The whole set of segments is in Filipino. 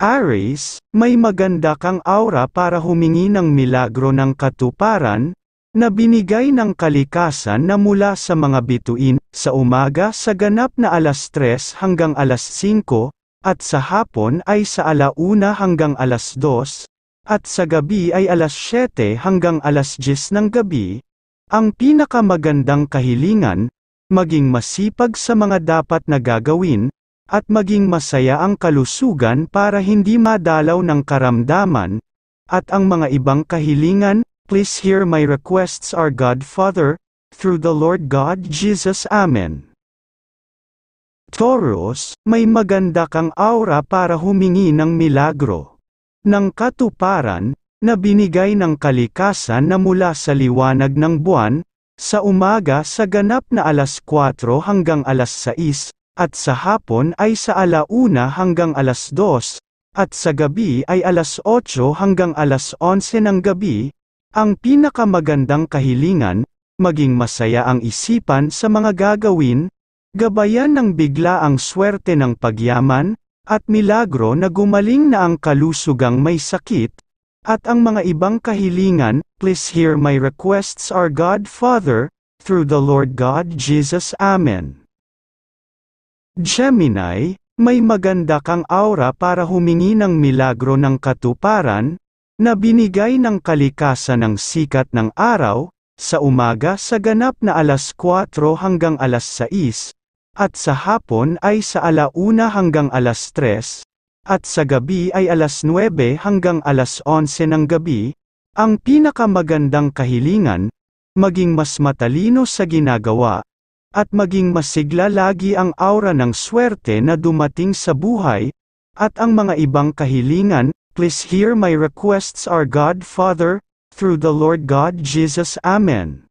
Aries, may maganda kang aura para humingi ng milagro ng katuparan, na binigay ng kalikasan na mula sa mga bituin, sa umaga sa ganap na 3 hanggang 5, at sa hapon ay sa 1 hanggang 2, at sa gabi ay 7 hanggang 10 ng gabi. Ang pinakamagandang kahilingan, maging masipag sa mga dapat na gagawin, at maging masaya ang kalusugan para hindi madalaw ng karamdaman, at ang mga ibang kahilingan, please hear my requests our God Father, through the Lord God Jesus. Amen. Taurus, may maganda kang aura para humingi ng milagro ng katuparan, na binigay ng kalikasan na mula sa liwanag ng buwan, sa umaga sa ganap na 4 hanggang 6, at sa hapon ay sa 1 hanggang 2, at sa gabi ay 8 hanggang 11 ng gabi. Ang pinakamagandang kahilingan, maging masaya ang isipan sa mga gagawin, gabayan ng bigla ang swerte ng pagyaman, at milagro na gumaling na ang kalusugang may sakit, at ang mga ibang kahilingan, please hear my requests our God Father, through the Lord God Jesus. Amen. Gemini, may maganda kang aura para humingi ng milagro ng katuparan, na binigay ng kalikasan ng sikat ng araw, sa umaga sa ganap na 4 hanggang 6, at sa hapon ay sa 1 hanggang 3, at sa gabi ay 9 hanggang 11 ng gabi. Ang pinakamagandang kahilingan, maging mas matalino sa ginagawa, at maging masigla lagi ang aura ng swerte na dumating sa buhay, at ang mga ibang kahilingan, please hear my requests our God Father, through the Lord God Jesus. Amen.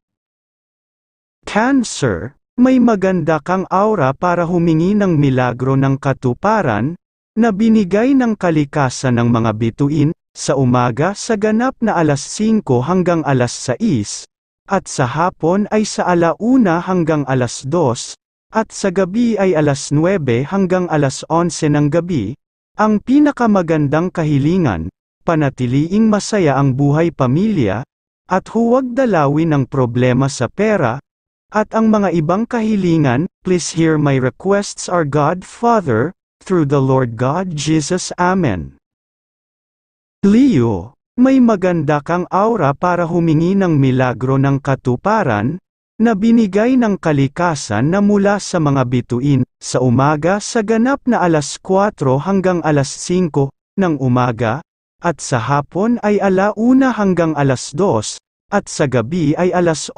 Cancer, may maganda kang aura para humingi ng milagro ng katuparan, na binigay ng kalikasan ng mga bituin, sa umaga sa ganap na 5 hanggang 6, at sa hapon ay sa 1 hanggang 2, at sa gabi ay 9 hanggang 11 ng gabi. Ang pinakamagandang kahilingan, panatiliing masaya ang buhay pamilya, at huwag dalawin ang problema sa pera, at ang mga ibang kahilingan, please hear my requests our God Father, through the Lord God Jesus. Amen. Leo, may maganda kang aura para humingi ng milagro ng katuparan, na binigay ng kalikasan na mula sa mga bituin, sa umaga sa ganap na 4 hanggang 5 ng umaga, at sa hapon ay 1 hanggang 2, at sa gabi ay 8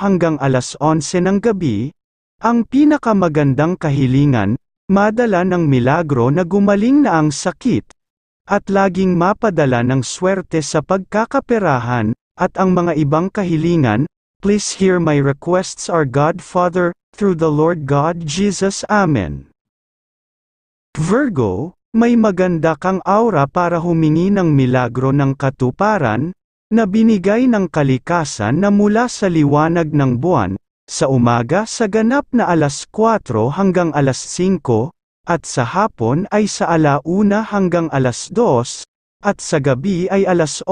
hanggang 11 ng gabi. Ang pinakamagandang kahilingan, madala ng milagro na gumaling na ang sakit, at laging mapadala ng swerte sa pagkakaperahan, at ang mga ibang kahilingan, please hear my requests our God Father, through the Lord God Jesus. Amen. Virgo, may maganda kang aura para humingi ng milagro ng katuparan, na binigay ng kalikasan na mula sa liwanag ng buwan, sa umaga sa ganap na 4 hanggang 5, at sa hapon ay sa 1 hanggang 2, at sa gabi ay 8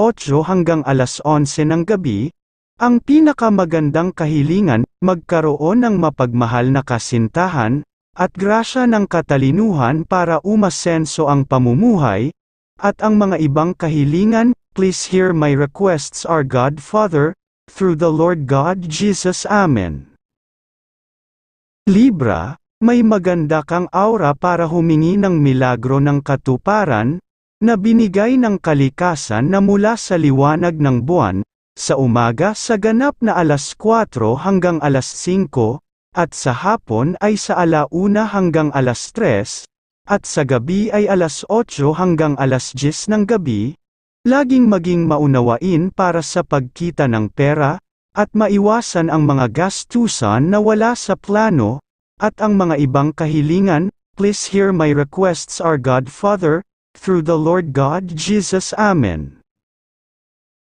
hanggang 11 ng gabi. Ang pinakamagandang kahilingan, magkaroon ng mapagmahal na kasintahan, at grasya ng katalinuhan para umasenso ang pamumuhay, at ang mga ibang kahilingan, please hear my requests our God Father, through the Lord God Jesus. Amen. Libra, may maganda kang aura para humingi ng milagro ng katuparan, na binigay ng kalikasan na mula sa liwanag ng buwan, sa umaga sa ganap na 4 hanggang 5, at sa hapon ay sa 1 hanggang 3, at sa gabi ay 8 hanggang 10 ng gabi. Laging maging maunawain para sa pagkita ng pera, at maiwasan ang mga gastusan na wala sa plano, at ang mga ibang kahilingan, please hear my requests our God Father, through the Lord God Jesus. Amen.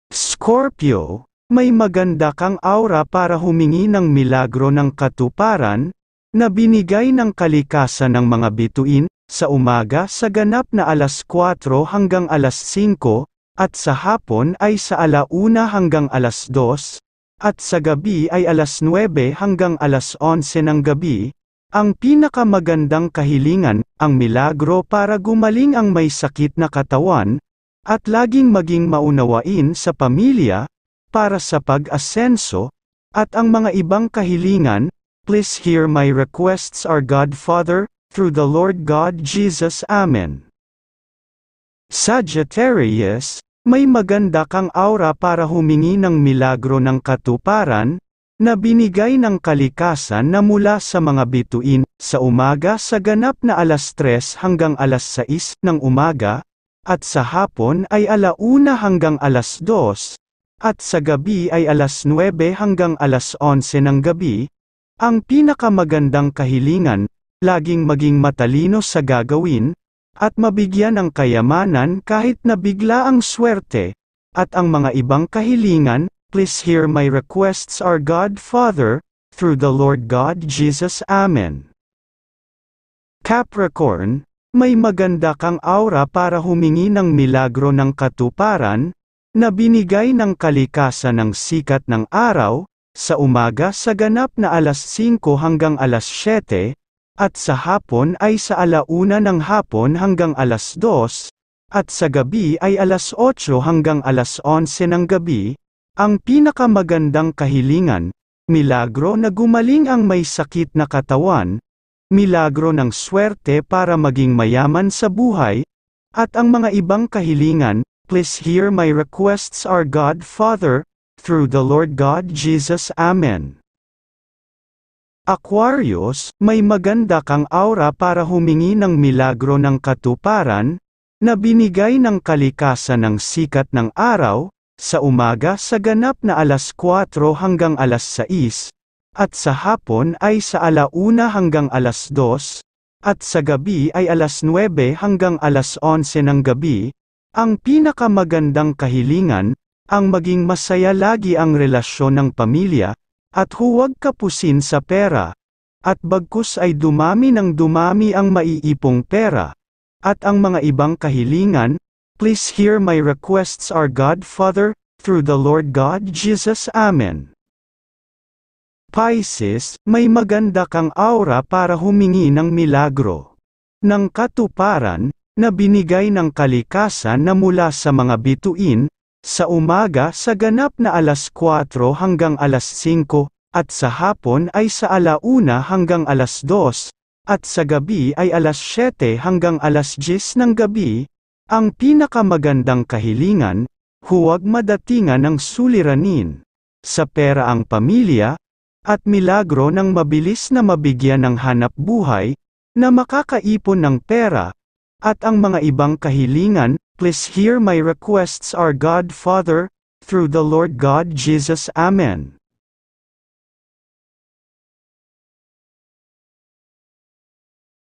Scorpio, may maganda kang aura para humingi ng milagro ng katuparan, na binigay ng kalikasan ng mga bituin, sa umaga sa ganap na alas 4 hanggang alas 5, at sa hapon ay sa 1:00 hanggang alas 2, at sa gabi ay alas 9 hanggang alas 11 ng gabi. Ang pinakamagandang kahilingan, ang milagro para gumaling ang may sakit na katawan, at laging maging maunawain sa pamilya, para sa pag-asenso, at ang mga ibang kahilingan. Please hear my requests, our God Father, through the Lord God Jesus. Amen. Sagittarius, may maganda kang aura para humingi ng milagro ng katuparan, na binigay ng kalikasan na mula sa mga bituin, sa umaga sa ganap na alas 3 hanggang alas 6 ng umaga, at sa hapon ay 1:00 hanggang alas 2, at sa gabi ay alas 9 hanggang alas 11 ng gabi. Ang pinakamagandang kahilingan, laging maging matalino sa gagawin, at mabigyan ng kayamanan kahit na bigla ang swerte, at ang mga ibang kahilingan. Please hear my requests, our God Father, through the Lord God Jesus. Amen. Capricorn, may maganda kang aura para humingi ng milagro ng katuparan, na binigay ng kalikasan ng sikat ng araw, sa umaga sa ganap na alas 5 hanggang alas 7, at sa hapon ay sa 1:00 ng hapon hanggang alas 2, at sa gabi ay alas 8 hanggang alas 11 ng gabi. Ang pinakamagandang kahilingan, milagro na gumaling ang may sakit na katawan, milagro ng swerte para maging mayaman sa buhay, at ang mga ibang kahilingan. Please hear my requests, our God Father, through the Lord God Jesus. Amen. Aquarius, may maganda kang aura para humingi ng milagro ng katuparan, na binigay ng kalikasan ng sikat ng araw, sa umaga sa ganap na alas 4 hanggang alas 6, at sa hapon ay sa 1:00 hanggang alas 2, at sa gabi ay alas 9 hanggang alas 11 ng gabi. Ang pinakamagandang kahilingan, ang maging masaya lagi ang relasyon ng pamilya, at huwag kapusin sa pera, at bagkus ay dumami ng dumami ang maiipong pera, at ang mga ibang kahilingan. Please hear my requests, our God Father, through the Lord God Jesus. Amen. Pisces, may maganda kang aura para humingi ng milagro ng katuparan, na binigay ng kalikasan na mula sa mga bituin, sa umaga sa ganap na alas 4 hanggang alas 5, at sa hapon ay sa 1:00 hanggang alas 2, at sa gabi ay alas 7 hanggang alas 10 ng gabi. Ang pinakamagandang kahilingan, huwag madatingan ng suliranin sa pera ang pamilya, at milagro ng mabilis na mabigyan ng hanap buhay, na makakaipon ng pera, at ang mga ibang kahilingan. Please hear my requests, our God Father, through the Lord God Jesus. Amen.